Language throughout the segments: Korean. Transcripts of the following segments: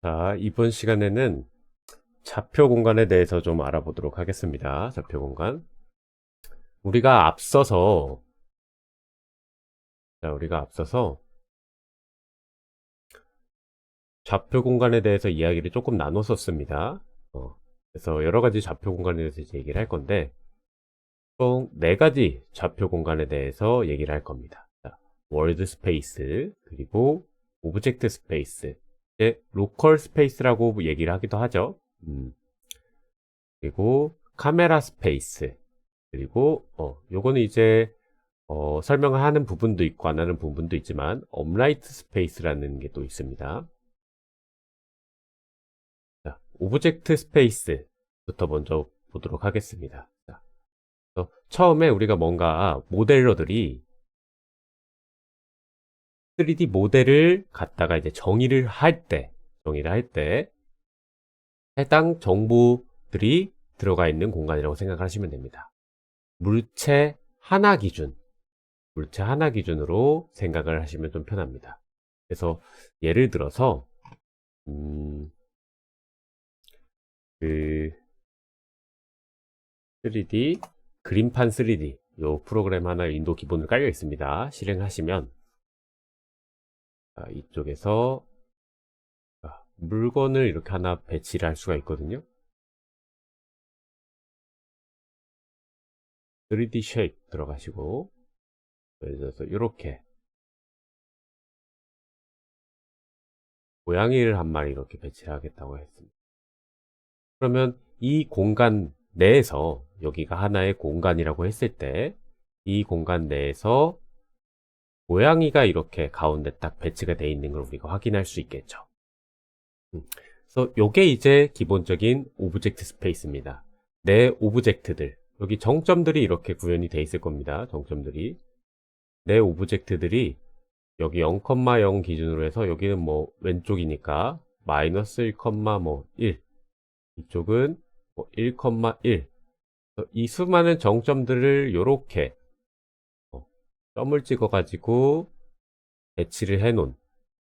자, 이번 시간에는 좌표 공간에 대해서 좀 알아보도록 하겠습니다. 좌표 공간. 우리가 앞서서, 우리가 앞서서 좌표 공간에 대해서 이야기를 조금 나눴었습니다. 그래서 여러 가지 좌표 공간에 대해서 이제 얘기를 할 건데, 총 4가지 좌표 공간에 대해서 얘기를 할 겁니다. 자, 월드 스페이스, 그리고 오브젝트 스페이스, 로컬 스페이스라고 얘기를 하기도 하죠. 그리고 카메라 스페이스, 그리고 요거는 이제 설명을 하는 부분도 있고 안 하는 부분도 있지만 업라이트 스페이스라는 게 또 있습니다. 자, 오브젝트 스페이스부터 먼저 보도록 하겠습니다. 자, 처음에 우리가 뭔가 모델러들이 3D 모델을 갖다가 이제 정의를 할 때 해당 정보들이 들어가 있는 공간이라고 생각하시면 됩니다. 물체 하나 기준으로 생각을 하시면 좀 편합니다. 그래서 예를 들어서 그 3D 그림판 3D 요 프로그램 하나 윈도우 기본으로 깔려 있습니다. 실행하시면 이쪽에서 물건을 이렇게 하나 배치를 할 수가 있거든요. 3D 쉐입 들어가시고 예를 들어서 이렇게 고양이를 한 마리 이렇게 배치를 하겠다고 했습니다. 그러면 이 공간 내에서 여기가 하나의 공간이라고 했을 때 이 공간 내에서 고양이가 이렇게 가운데 딱 배치가 되어 있는 걸 우리가 확인할 수 있겠죠. 그래서 요게 이제 기본적인 오브젝트 스페이스입니다. 내 오브젝트들, 여기 정점들이 이렇게 구현이 되어 있을 겁니다. 정점들이. 내 오브젝트들이 여기 0,0 기준으로 해서 여기는 뭐 왼쪽이니까 마이너스 1,1 이쪽은 뭐 1,1 이 수많은 정점들을 이렇게 점을 찍어 가지고 배치를 해 놓은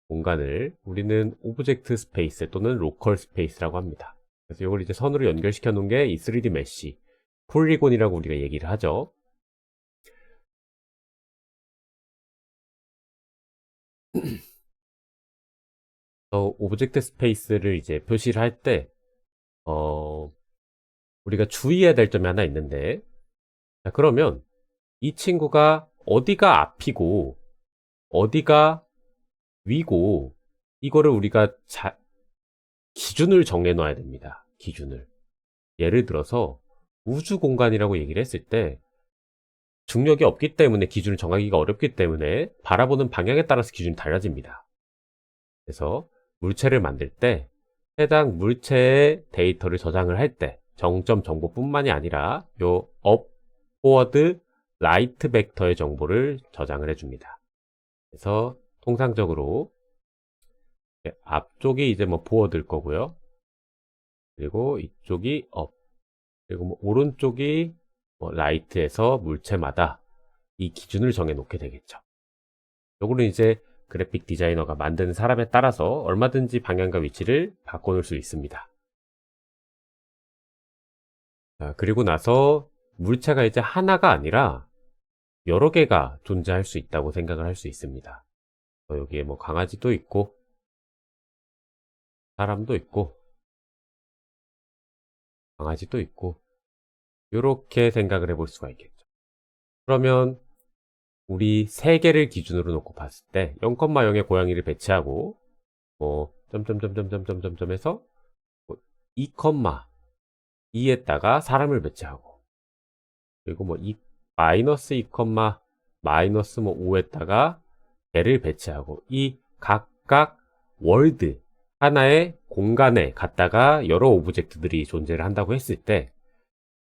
공간을 우리는 오브젝트 스페이스 또는 로컬 스페이스라고 합니다. 그래서 이걸 이제 선으로 연결시켜 놓은 게 이 3D 메쉬 폴리곤이라고 우리가 얘기를 하죠. 오브젝트 스페이스를 이제 표시를 할 때 우리가 주의해야 될 점이 하나 있는데, 자, 그러면 이 친구가 어디가 앞이고 어디가 위고 이거를 우리가 기준을 정해 놔야 됩니다. 기준을. 예를 들어서 우주 공간이라고 얘기를 했을 때 중력이 없기 때문에 기준을 정하기가 어렵기 때문에 바라보는 방향에 따라서 기준이 달라집니다. 그래서 물체를 만들 때 해당 물체의 데이터를 저장을 할 때 정점 정보뿐만이 아니라 요 업, 포워드, 라이트 벡터의 정보를 저장을 해줍니다. 그래서 통상적으로 앞쪽이 이제 뭐 포워드일 거고요. 그리고 이쪽이 업, 그리고 뭐 오른쪽이 뭐 라이트에서 물체마다 이 기준을 정해 놓게 되겠죠. 요거는 이제 그래픽 디자이너가 만드는 사람에 따라서 얼마든지 방향과 위치를 바꿔놓을 수 있습니다. 자, 그리고 나서 물체가 이제 하나가 아니라 여러 개가 존재할 수 있다고 생각을 할 수 있습니다. 여기에 뭐 강아지도 있고 사람도 있고 강아지도 있고 이렇게 생각을 해볼 수가 있겠죠. 그러면 우리 세 개를 기준으로 놓고 봤을 때 0,0에 고양이를 배치하고 뭐 점점점점점점점점에서 2,2에다가 사람을 배치하고 그리고 뭐 마이너스 2, 마이너스 뭐 5에다가 개를 배치하고 이 각각 월드 하나의 공간에 갖다가 여러 오브젝트들이 존재를 한다고 했을 때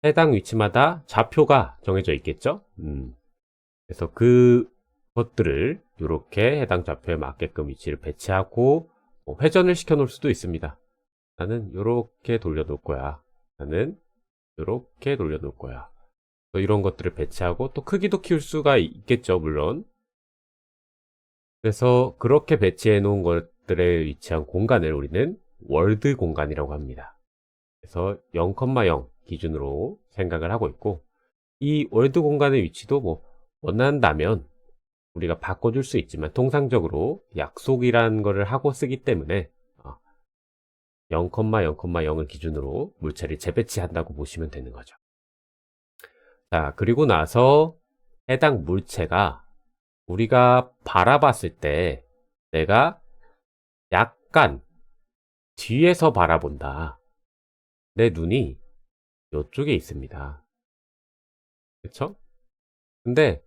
해당 위치마다 좌표가 정해져 있겠죠. 그래서 그것들을 이렇게 해당 좌표에 맞게끔 위치를 배치하고 회전을 시켜 놓을 수도 있습니다. 나는 이렇게 돌려놓을 거야. 나는 이렇게 돌려놓을 거야. 또 이런 것들을 배치하고 또 크기도 키울 수가 있겠죠, 물론. 그래서 그렇게 배치해 놓은 것들에 위치한 공간을 우리는 월드 공간이라고 합니다. 그래서 0,0 기준으로 생각을 하고 있고, 이 월드 공간의 위치도 뭐 원한다면 우리가 바꿔줄 수 있지만 통상적으로 약속이라는 거를 하고 쓰기 때문에 0,0,0을 기준으로 물체를 재배치한다고 보시면 되는 거죠. 자, 그리고 나서 해당 물체가 우리가 바라봤을 때 내가 약간 뒤에서 바라본다. 내 눈이 이쪽에 있습니다. 그쵸? 근데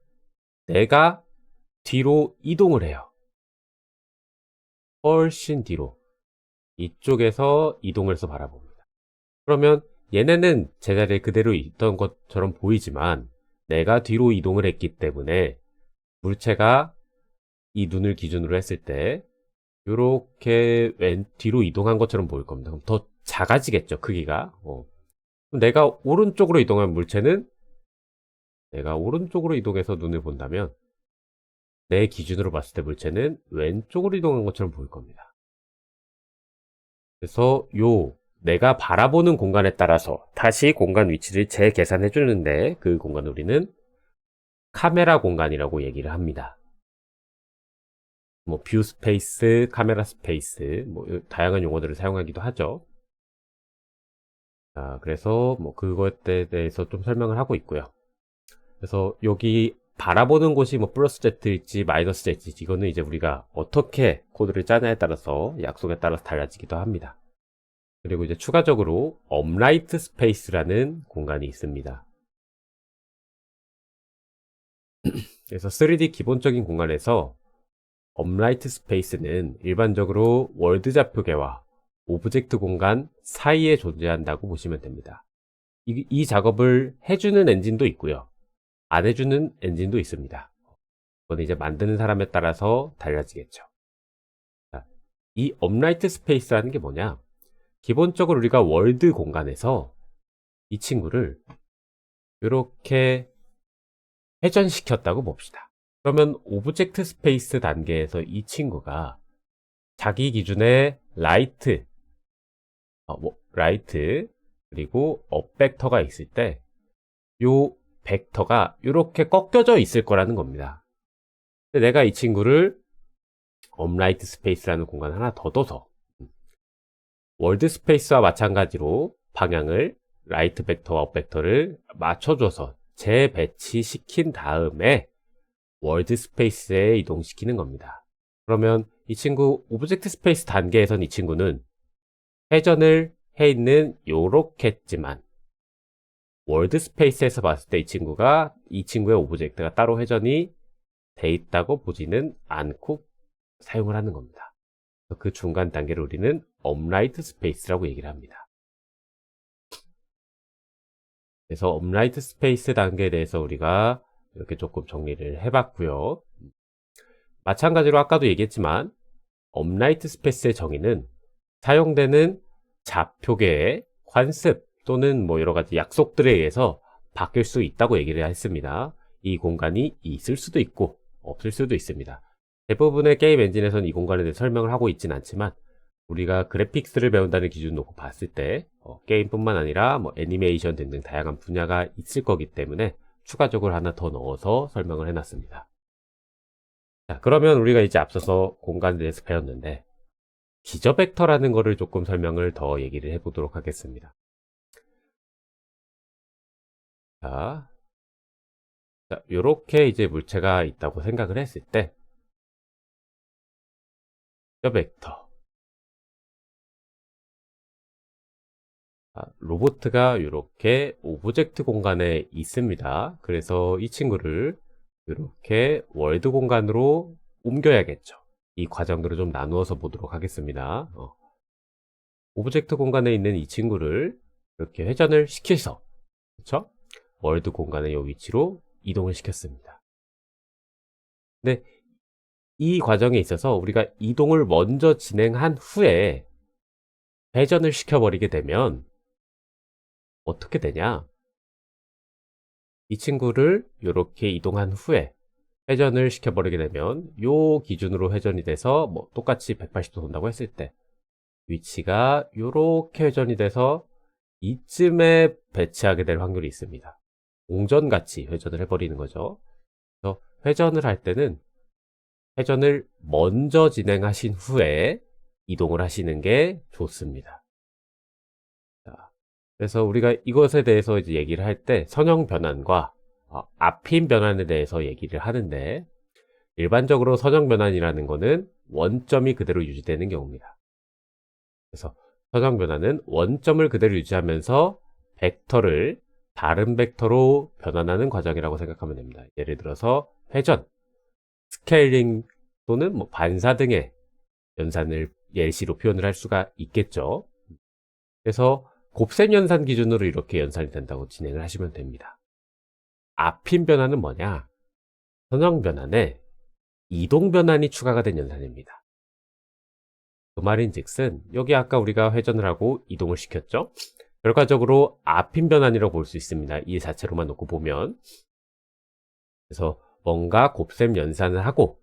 내가 뒤로 이동을 해요. 훨씬 뒤로. 이쪽에서 이동을 해서 바라봅니다. 그러면 얘네는 제자리에 그대로 있던 것처럼 보이지만 내가 뒤로 이동을 했기 때문에 물체가 이 눈을 기준으로 했을 때 이렇게 뒤로 이동한 것처럼 보일 겁니다. 그럼 더 작아지겠죠, 크기가. 그럼 내가 오른쪽으로 이동한 물체는 내가 오른쪽으로 이동해서 눈을 본다면 내 기준으로 봤을 때 물체는 왼쪽으로 이동한 것처럼 보일 겁니다. 그래서 내가 바라보는 공간에 따라서 다시 공간 위치를 재계산해 주는데 그 공간을 우리는 카메라 공간이라고 얘기를 합니다. 뭐 뷰 스페이스, 카메라 스페이스, 뭐 다양한 용어들을 사용하기도 하죠. 자, 그래서 뭐 그것에 대해서 좀 설명을 하고 있고요. 그래서 여기 바라보는 곳이 뭐 플러스 Z일지 마이너스 Z일지 이거는 이제 우리가 어떻게 코드를 짜냐에 따라서 약속에 따라서 달라지기도 합니다. 그리고 이제 추가적으로 업라이트 스페이스라는 공간이 있습니다. 그래서 3D 기본적인 공간에서 업라이트 스페이스는 일반적으로 월드 좌표계와 오브젝트 공간 사이에 존재한다고 보시면 됩니다. 이 작업을 해주는 엔진도 있고요. 안 해주는 엔진도 있습니다. 그건 이제 만드는 사람에 따라서 달라지겠죠. 자, 이 업라이트 스페이스라는 게 뭐냐? 기본적으로 우리가 월드 공간에서 이 친구를 이렇게 회전시켰다고 봅시다. 그러면 오브젝트 스페이스 단계에서 이 친구가 자기 기준의 라이트 그리고 업 벡터가 있을 때 요 벡터가 이렇게 꺾여져 있을 거라는 겁니다. 근데 내가 이 친구를 업라이트 스페이스라는 공간 하나 더 둬서 월드 스페이스와 마찬가지로 방향을 라이트 벡터와 업 벡터를 맞춰줘서 재배치시킨 다음에 월드 스페이스에 이동시키는 겁니다. 그러면 이 친구 오브젝트 스페이스 단계에선 이 친구는 회전을 해 있는 요렇겠지만 월드 스페이스에서 봤을 때 이 친구의 오브젝트가 따로 회전이 돼 있다고 보지는 않고 사용을 하는 겁니다. 그 중간 단계를 우리는 업라이트 스페이스라고 얘기를 합니다. 그래서 업라이트 스페이스 단계에 대해서 우리가 이렇게 조금 정리를 해봤고요. 마찬가지로 아까도 얘기했지만 업라이트 스페이스의 정의는 사용되는 좌표계의 관습 또는 뭐 여러 가지 약속들에 의해서 바뀔 수 있다고 얘기를 했습니다. 이 공간이 있을 수도 있고 없을 수도 있습니다. 대부분의 게임 엔진에서는 이 공간에 대해 설명을 하고 있진 않지만 우리가 그래픽스를 배운다는 기준을 놓고 봤을 때 게임뿐만 아니라 뭐 애니메이션 등등 다양한 분야가 있을 거기 때문에 추가적으로 하나 더 넣어서 설명을 해놨습니다. 자, 그러면 우리가 이제 앞서서 공간에 대해서 배웠는데 기저 벡터라는 거를 조금 설명을 더 얘기를 해보도록 하겠습니다. 자, 요렇게 이제 물체가 있다고 생각을 했을 때 기저 벡터 로보트가 이렇게 오브젝트 공간에 있습니다. 그래서 이 친구를 이렇게 월드 공간으로 옮겨야겠죠. 이 과정들을 좀 나누어서 보도록 하겠습니다. 오브젝트 공간에 있는 이 친구를 이렇게 회전을 시켜서 그렇죠? 월드 공간의 이 위치로 이동을 시켰습니다. 근데 이 과정에 있어서 우리가 이동을 먼저 진행한 후에 회전을 시켜버리게 되면 어떻게 되냐? 이 친구를 이렇게 이동한 후에 회전을 시켜버리게 되면 요 기준으로 회전이 돼서 뭐 똑같이 180도 돈다고 했을 때 위치가 이렇게 회전이 돼서 이쯤에 배치하게 될 확률이 있습니다. 공전같이 회전을 해버리는 거죠. 그래서 회전을 할 때는 회전을 먼저 진행하신 후에 이동을 하시는 게 좋습니다. 자, 그래서 우리가 이것에 대해서 이제 얘기를 할 때 선형 변환과 앞힘 변환에 대해서 얘기를 하는데, 일반적으로 선형 변환이라는 거는 원점이 그대로 유지되는 경우입니다. 그래서 선형 변환은 원점을 그대로 유지하면서 벡터를 다른 벡터로 변환하는 과정이라고 생각하면 됩니다. 예를 들어서 회전, 스케일링 또는 뭐 반사 등의 연산을 예시로 표현을 할 수가 있겠죠. 그래서 곱셈 연산 기준으로 이렇게 연산이 된다고 진행을 하시면 됩니다. 앞힘 변환은 뭐냐? 선형 변환에 이동 변환이 추가가 된 연산입니다. 그 말인즉슨 여기 아까 우리가 회전을 하고 이동을 시켰죠? 결과적으로 앞힘 변환이라고 볼 수 있습니다. 이 자체로만 놓고 보면. 그래서 뭔가 곱셈 연산을 하고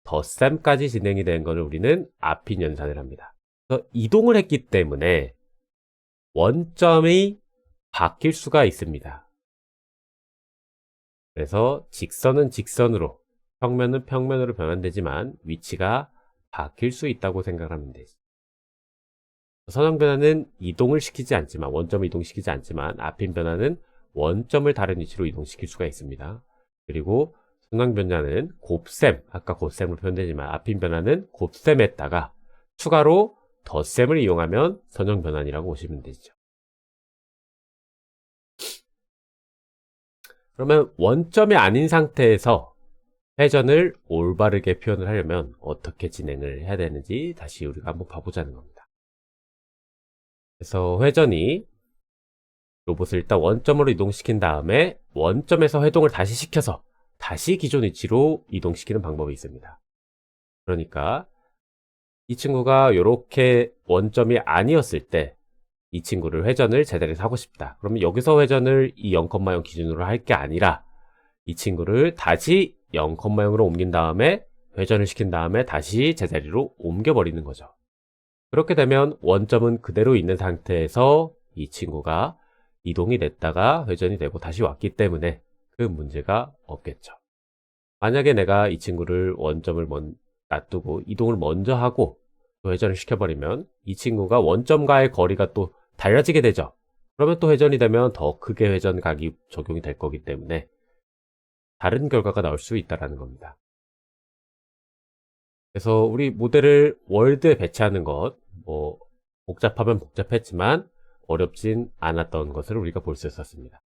덧셈까지 진행이 된 것을 우리는 앞힘 연산을 합니다. 그래서 이동을 했기 때문에 원점이 바뀔 수가 있습니다. 그래서 직선은 직선으로, 평면은 평면으로 변환되지만 위치가 바뀔 수 있다고 생각하면 되죠. 선형 변화는 이동을 시키지 않지만, 원점을 이동시키지 않지만 앞힘 변화는 원점을 다른 위치로 이동시킬 수가 있습니다. 그리고 선형 변화는 곱셈, 아까 곱셈으로 표현되지만 앞힘 변화는 곱셈에다가 추가로 덧셈을 이용하면 선형 변환이라고 보시면 되죠. 그러면 원점이 아닌 상태에서 회전을 올바르게 표현을 하려면 어떻게 진행을 해야 되는지 다시 우리가 한번 봐보자는 겁니다. 그래서 회전이 로봇을 일단 원점으로 이동시킨 다음에 원점에서 회동을 다시 시켜서 다시 기존 위치로 이동시키는 방법이 있습니다. 그러니까 이 친구가 이렇게 원점이 아니었을 때 이 친구를 회전을 제자리에서 하고 싶다. 그러면 여기서 회전을 이 0,0 기준으로 할 게 아니라 이 친구를 다시 0,0으로 옮긴 다음에 회전을 시킨 다음에 다시 제자리로 옮겨버리는 거죠. 그렇게 되면 원점은 그대로 있는 상태에서 이 친구가 이동이 됐다가 회전이 되고 다시 왔기 때문에 그 문제가 없겠죠. 만약에 내가 이 친구를 원점을 놔두고 이동을 먼저 하고 회전을 시켜버리면 이 친구가 원점과의 거리가 또 달라지게 되죠. 그러면 또 회전이 되면 더 크게 회전각이 적용이 될 거기 때문에 다른 결과가 나올 수 있다는 겁니다. 그래서 우리 모델을 월드에 배치하는 것, 뭐 복잡하면 복잡했지만 어렵진 않았던 것을 우리가 볼 수 있었습니다.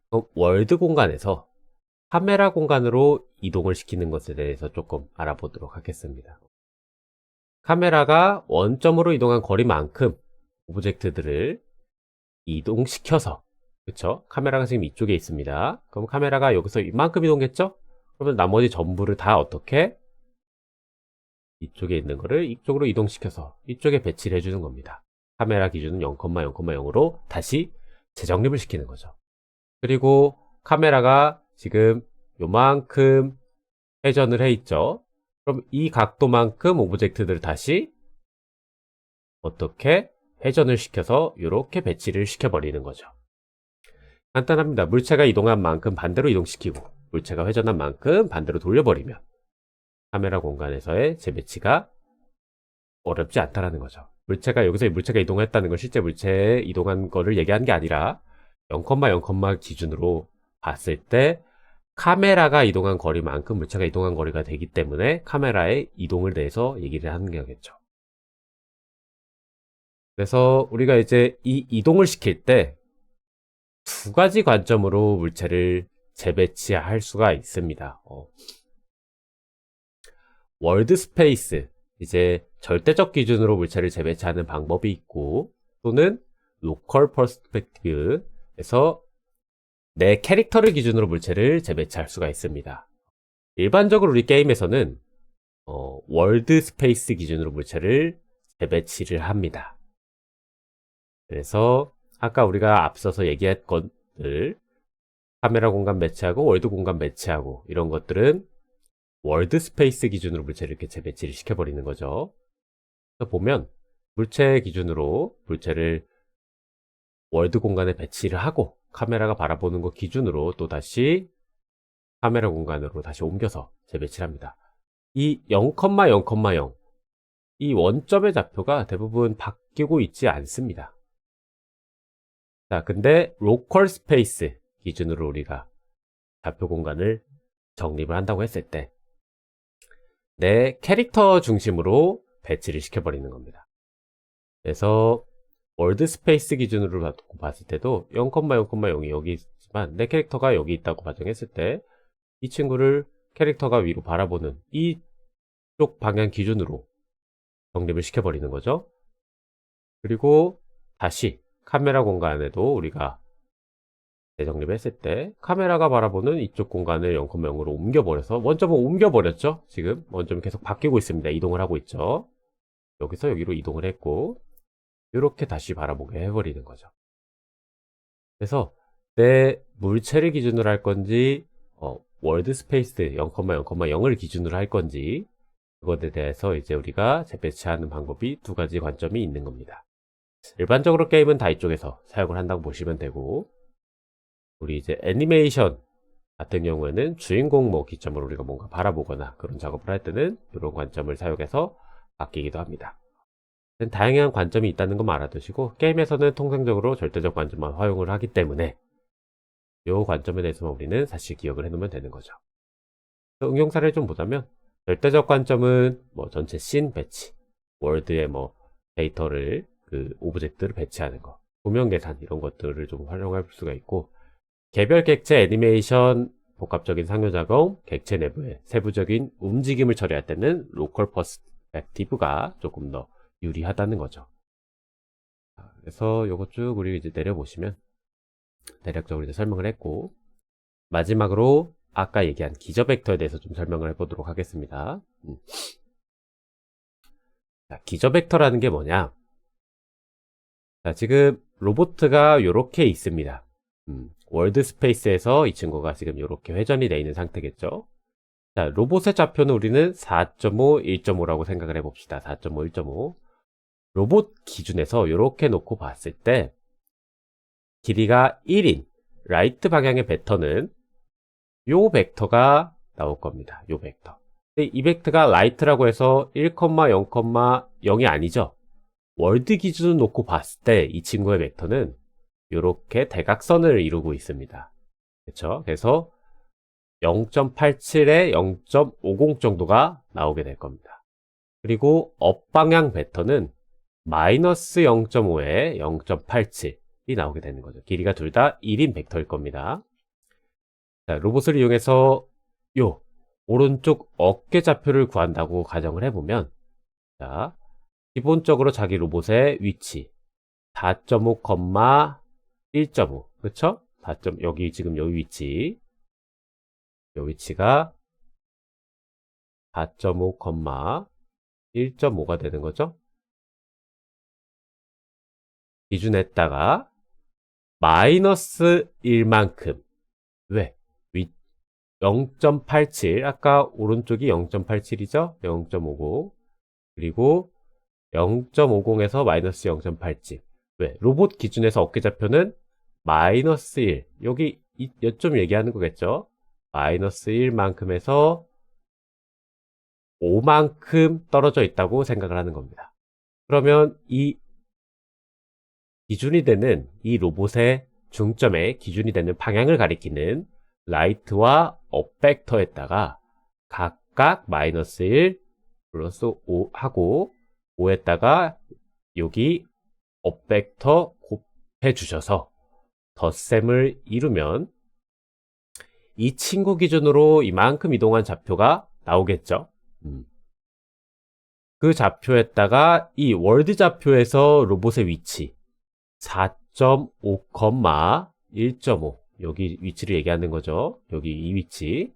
그럼 월드 공간에서 카메라 공간으로 이동을 시키는 것에 대해서 조금 알아보도록 하겠습니다. 카메라가 원점으로 이동한 거리만큼 오브젝트들을 이동시켜서, 그쵸? 카메라가 지금 이쪽에 있습니다. 그럼 카메라가 여기서 이만큼 이동했죠? 그러면 나머지 전부를 다 어떻게? 이쪽에 있는 거를 이쪽으로 이동시켜서 이쪽에 배치를 해주는 겁니다. 카메라 기준은 0,0,0으로 다시 재정립을 시키는 거죠. 그리고 카메라가 지금 요만큼 회전을 해 있죠. 그럼 이 각도만큼 오브젝트들을 다시 어떻게 회전을 시켜서 이렇게 배치를 시켜버리는 거죠. 간단합니다. 물체가 이동한 만큼 반대로 이동시키고 물체가 회전한 만큼 반대로 돌려버리면 카메라 공간에서의 재배치가 어렵지 않다라는 거죠. 여기서 물체가 이동했다는 건 실제 물체에 이동한 거를 얘기한 게 아니라 0,0, 기준으로 봤을 때 카메라가 이동한 거리만큼 물체가 이동한 거리가 되기 때문에 카메라의 이동을 대해서 얘기를 하는 거겠죠. 그래서 우리가 이제 이 이동을 시킬 때 두 가지 관점으로 물체를 재배치할 수가 있습니다. 월드 스페이스, 이제 절대적 기준으로 물체를 재배치하는 방법이 있고, 또는 로컬 퍼스펙티브에서 내 캐릭터를 기준으로 물체를 재배치할 수가 있습니다. 일반적으로 우리 게임에서는 월드 스페이스 기준으로 물체를 재배치를 합니다. 그래서 아까 우리가 앞서서 얘기한 것들, 카메라 공간 배치하고 월드 공간 배치하고 이런 것들은 월드 스페이스 기준으로 물체를 이렇게 재배치를 시켜버리는 거죠. 그래서 보면 물체 기준으로 물체를 월드 공간에 배치를 하고 카메라가 바라보는 것 기준으로 또 다시 카메라 공간으로 다시 옮겨서 재배치를 합니다. 이 0,0,0 이 원점의 좌표가 대부분 바뀌고 있지 않습니다. 자, 근데 로컬 스페이스 기준으로 우리가 좌표 공간을 정립을 한다고 했을 때 내 캐릭터 중심으로 배치를 시켜버리는 겁니다. 그래서 월드 스페이스 기준으로 봤을 때도 0,0,0이 여기 있지만 내 캐릭터가 여기 있다고 가정했을 때 이 친구를 캐릭터가 위로 바라보는 이쪽 방향 기준으로 정립을 시켜버리는 거죠. 그리고 다시 카메라 공간에도 우리가 재정립했을 때 카메라가 바라보는 이쪽 공간을 0,0으로 옮겨버려서 원점은 옮겨버렸죠. 지금 원점이 계속 바뀌고 있습니다. 이동을 하고 있죠. 여기서 여기로 이동을 했고 이렇게 다시 바라보게 해버리는 거죠. 그래서 내 물체를 기준으로 할 건지 월드 스페이스 0,0,0을 기준으로 할 건지 그것에 대해서 이제 우리가 재배치하는 방법이 두 가지 관점이 있는 겁니다. 일반적으로 게임은 다 이쪽에서 사용을 한다고 보시면 되고 우리 이제 애니메이션 같은 경우에는 주인공 기점으로 우리가 뭔가 바라보거나 그런 작업을 할 때는 이런 관점을 사용해서 바뀌기도 합니다. 다양한 관점이 있다는 것만 알아두시고 게임에서는 통상적으로 절대적 관점만 활용을 하기 때문에 이 관점에 대해서만 우리는 사실 기억을 해놓으면 되는 거죠. 응용 사례를 좀 보자면 절대적 관점은 전체 씬 배치, 월드에 데이터를 오브젝트를 배치하는 거, 조명 계산 이런 것들을 좀 활용할 수가 있고 개별 객체 애니메이션, 복합적인 상호작용, 객체 내부의 세부적인 움직임을 처리할 때는 로컬 퍼스펙티브가 조금 더 유리하다는 거죠. 그래서 요거 쭉 우리 이제 내려보시면 대략적으로 이제 설명을 했고 마지막으로 아까 얘기한 기저 벡터에 대해서 좀 설명을 해보도록 하겠습니다. 자, 기저 벡터라는 게 뭐냐? 자, 지금 로보트가 이렇게 있습니다. 월드 스페이스에서 이 친구가 지금 이렇게 회전이 되어 있는 상태겠죠. 자, 로봇의 좌표는 우리는 4.5, 1.5라고 생각을 해봅시다. 4.5, 1.5. 로봇 기준에서 이렇게 놓고 봤을 때 길이가 1인 라이트 방향의 벡터는 요 벡터가 나올 겁니다. 요 벡터. 근데 이 벡터가 라이트라고 해서 1,0,0이 아니죠. 월드 기준을 놓고 봤을 때 이 친구의 벡터는 이렇게 대각선을 이루고 있습니다. 그렇죠? 그래서 0.87에 0.50 정도가 나오게 될 겁니다. 그리고 업 방향 벡터는 마이너스 0.5에 0.87이 나오게 되는 거죠. 길이가 둘 다 1인 벡터일 겁니다. 자, 로봇을 이용해서 요 오른쪽 어깨 좌표를 구한다고 가정을 해보면 자, 기본적으로 자기 로봇의 위치 4.5, 1.5 그쵸? 4. 여기 지금 여기 위치 이 위치가 4.5, 1.5가 되는 거죠. 기준했다가 마이너스 1만큼 왜? 0.87 아까 오른쪽이 0.87이죠? 0.50 그리고 0.50에서 마이너스 0.87 왜? 로봇 기준에서 어깨좌표는 마이너스 1 여기 좀 얘기하는 거겠죠? 마이너스 1만큼에서 5만큼 떨어져 있다고 생각을 하는 겁니다. 그러면 이 기준이 되는 이 로봇의 중점의 기준이 되는 방향을 가리키는 라이트와 업 벡터에다가 각각 마이너스 1 플러스 5 하고 5에다가 여기 업 벡터 곱해 주셔서 덧셈을 이루면 이 친구 기준으로 이만큼 이동한 좌표가 나오겠죠. 그 좌표에다가 이 월드 좌표에서 로봇의 위치 4.5, 1.5 여기 위치를 얘기하는 거죠. 여기 이 위치를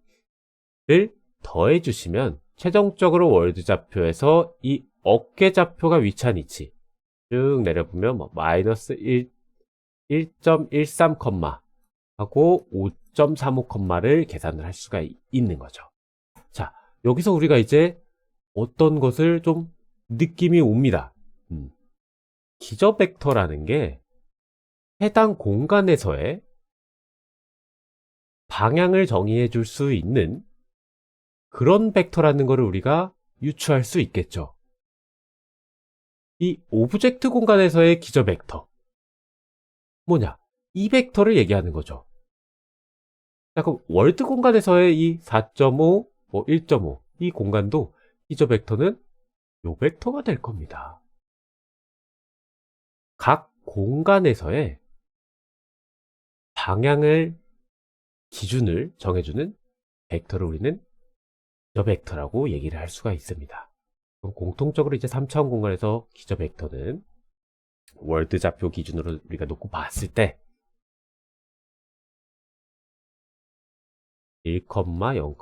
더해 주시면 최종적으로 월드 좌표에서 이 어깨 좌표가 위치한 위치 쭉 내려보면 마이너스 1.13, 하고 5.35를 계산을 할 수가 있는 거죠. 자, 여기서 우리가 이제 어떤 것을 좀 느낌이 옵니다. 기저 벡터라는 게 해당 공간에서의 방향을 정의해 줄 수 있는 그런 벡터라는 것을 우리가 유추할 수 있겠죠. 이 오브젝트 공간에서의 기저 벡터 뭐냐? 이 벡터를 얘기하는 거죠. 자, 그럼 월드 공간에서의 이 4.5, 1.5 이 공간도 기저 벡터는 요 벡터가 될 겁니다. 각 공간에서의 방향을 기준을 정해주는 벡터를 우리는 기저 벡터라고 얘기를 할 수가 있습니다. 그럼 공통적으로 이제 3차원 공간에서 기저 벡터는 월드 좌표 기준으로 우리가 놓고 봤을 때 1, 0,0,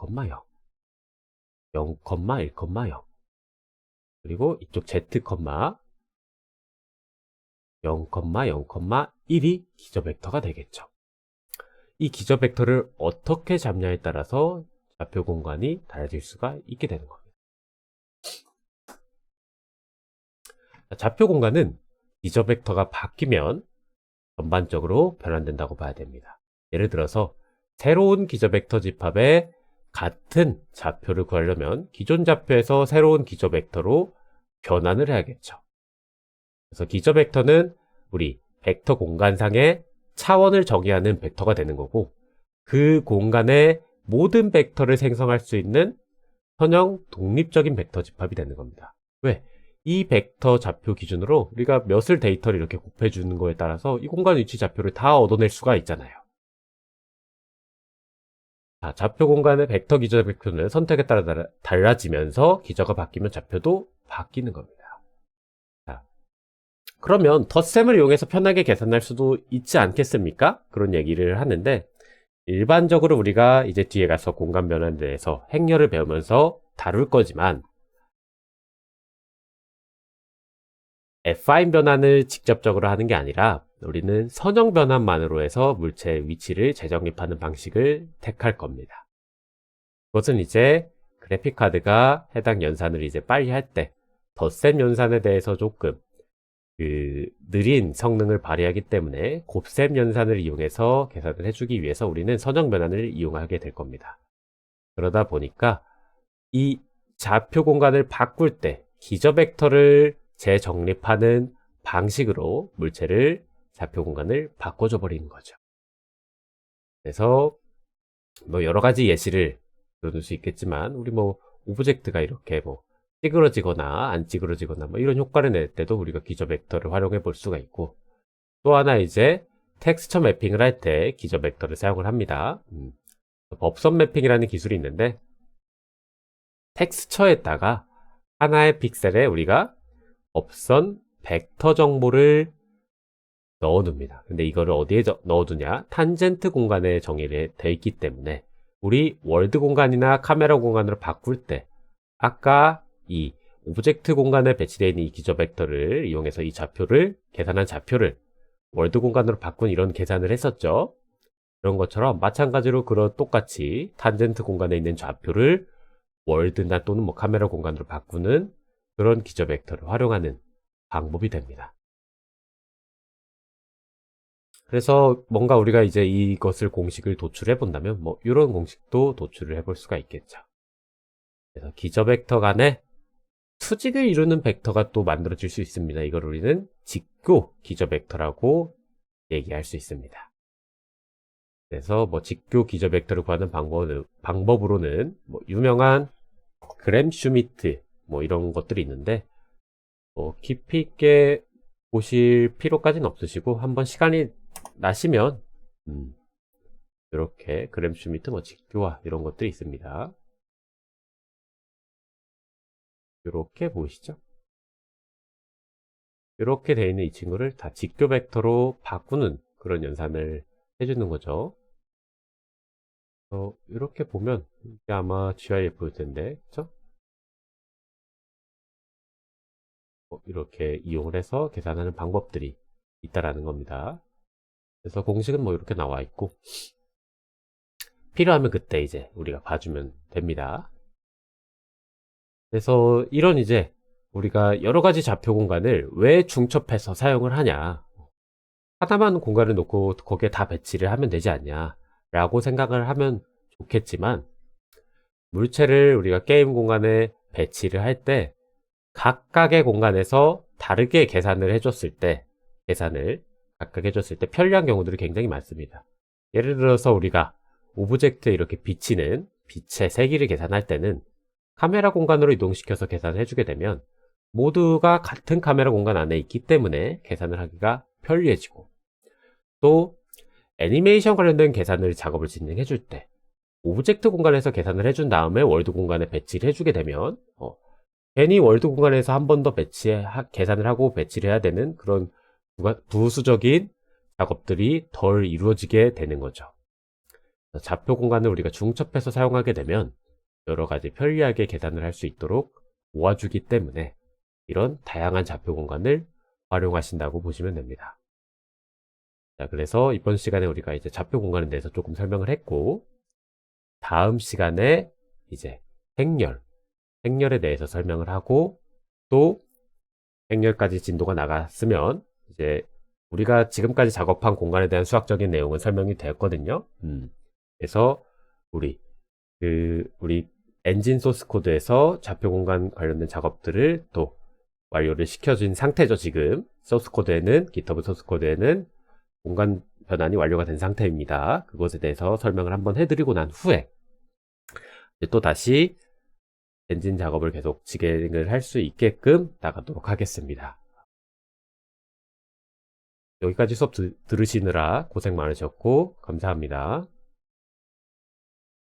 0, 1,0 그리고 이쪽 Z, 0, 0,1이 기저 벡터가 되겠죠. 이 기저 벡터를 어떻게 잡냐에 따라서 좌표 공간이 달라질 수가 있게 되는 겁니다. 좌표 공간은 기저 벡터가 바뀌면 전반적으로 변환된다고 봐야 됩니다. 예를 들어서 새로운 기저 벡터 집합에 같은 좌표를 구하려면 기존 좌표에서 새로운 기저 벡터로 변환을 해야겠죠. 그래서 기저 벡터는 우리 벡터 공간상의 차원을 정의하는 벡터가 되는 거고, 그 공간의 모든 벡터를 생성할 수 있는 선형 독립적인 벡터 집합이 되는 겁니다. 왜? 이 벡터 좌표 기준으로 우리가 몇을 데이터를 이렇게 곱해 주는 거에 따라서 이 공간 위치 좌표를 다 얻어낼 수가 있잖아요. 자, 좌표 공간의 벡터 기저 벡터는 선택에 따라 달라지면서 기저가 바뀌면 좌표도 바뀌는 겁니다. 자, 그러면 덧셈을 이용해서 편하게 계산할 수도 있지 않겠습니까? 그런 얘기를 하는데, 일반적으로 우리가 이제 뒤에 가서 공간 변환에 대해서 행렬을 배우면서 다룰 거지만, affine 변환을 직접적으로 하는 게 아니라 우리는 선형 변환만으로 해서 물체의 위치를 재정립하는 방식을 택할 겁니다. 그것은 이제 그래픽 카드가 해당 연산을 이제 빨리 할 때 덧셈 연산에 대해서 조금 느린 성능을 발휘하기 때문에 곱셈 연산을 이용해서 계산을 해주기 위해서 우리는 선형 변환을 이용하게 될 겁니다. 그러다 보니까 이 좌표 공간을 바꿀 때 기저 벡터를 재정립하는 방식으로 물체를 좌표 공간을 바꿔줘 버리는 거죠. 그래서 뭐 여러 가지 예시를 들어둘 수 있겠지만, 우리 뭐 오브젝트가 이렇게 뭐 찌그러지거나 안 찌그러지거나 뭐 이런 효과를 낼 때도 우리가 기저 벡터를 활용해 볼 수가 있고, 또 하나 이제 텍스처 매핑을 할 때 기저 벡터를 사용을 합니다. 법선 매핑이라는 기술이 있는데, 텍스처에다가 하나의 픽셀에 우리가 법선 벡터 정보를 넣어둡니다. 근데 이거를 어디에 넣어두냐? 탄젠트 공간에 정의를 되어 있기 때문에 우리 월드 공간이나 카메라 공간으로 바꿀 때 아까 이 오브젝트 공간에 배치되어 있는 이 기저 벡터를 이용해서 이 좌표를 계산한 좌표를 월드 공간으로 바꾼 이런 계산을 했었죠. 그런 것처럼 마찬가지로 그런 똑같이 탄젠트 공간에 있는 좌표를 월드나 또는 뭐 카메라 공간으로 바꾸는 그런 기저 벡터를 활용하는 방법이 됩니다. 그래서 뭔가 우리가 이제 이것을 공식을 도출해 본다면 뭐 이런 공식도 도출을 해볼 수가 있겠죠. 그래서 기저 벡터 간에 수직을 이루는 벡터가 또 만들어질 수 있습니다. 이걸 우리는 직교 기저 벡터라고 얘기할 수 있습니다. 그래서 뭐 직교 기저 벡터를 구하는 방법으로는 뭐 유명한 그램-슈미트 뭐 이런 것들이 있는데, 뭐 깊이 있게 보실 필요까지는 없으시고 한번 시간이 나시면 이렇게 그램-슈미트 뭐 직교화 이런 것들이 있습니다. 이렇게 보이시죠? 이렇게 되어 있는 이 친구를 다 직교 벡터로 바꾸는 그런 연산을 해주는 거죠. 이렇게 보면 이게 아마 GIF일 텐데, 그쵸? 이렇게 이용을 해서 계산하는 방법들이 있다라는 겁니다. 그래서 공식은 뭐 이렇게 나와 있고, 필요하면 그때 이제 우리가 봐주면 됩니다. 그래서 이런 이제 우리가 여러 가지 좌표 공간을 왜 중첩해서 사용을 하냐. 하나만 공간을 놓고 거기에 다 배치를 하면 되지 않냐 라고 생각을 하면 좋겠지만, 물체를 우리가 게임 공간에 배치를 할 때 각각의 공간에서 다르게 계산을 해줬을 때, 각각 해줬을 때 편리한 경우들이 굉장히 많습니다. 예를 들어서 우리가 오브젝트에 이렇게 비치는 빛의 세기를 계산할 때는 카메라 공간으로 이동시켜서 계산을 해주게 되면 모두가 같은 카메라 공간 안에 있기 때문에 계산을 하기가 편리해지고, 또 애니메이션 관련된 계산을 작업을 진행해 줄 때 오브젝트 공간에서 계산을 해준 다음에 월드 공간에 배치를 해주게 되면 괜히 월드 공간에서 한 번 더 계산을 하고 배치를 해야 되는 그런 부수적인 작업들이 덜 이루어지게 되는 거죠. 좌표 공간을 우리가 중첩해서 사용하게 되면 여러 가지 편리하게 계산을 할 수 있도록 도와주기 때문에 이런 다양한 좌표 공간을 활용하신다고 보시면 됩니다. 자, 그래서 이번 시간에 우리가 이제 좌표 공간에 대해서 조금 설명을 했고, 다음 시간에 이제 행렬에 대해서 설명을 하고, 또 행렬까지 진도가 나갔으면 이제 우리가 지금까지 작업한 공간에 대한 수학적인 내용은 설명이 되었거든요. 그래서 우리 엔진 소스 코드에서 좌표 공간 관련된 작업들을 또 완료를 시켜준 상태죠. 지금 GitHub 소스 코드에는 공간 변환이 완료가 된 상태입니다. 그것에 대해서 설명을 한번 해드리고 난 후에 또 다시 엔진 작업을 계속 진행을 할 수 있게끔 나가도록 하겠습니다. 여기까지 수업 들으시느라 고생 많으셨고 감사합니다.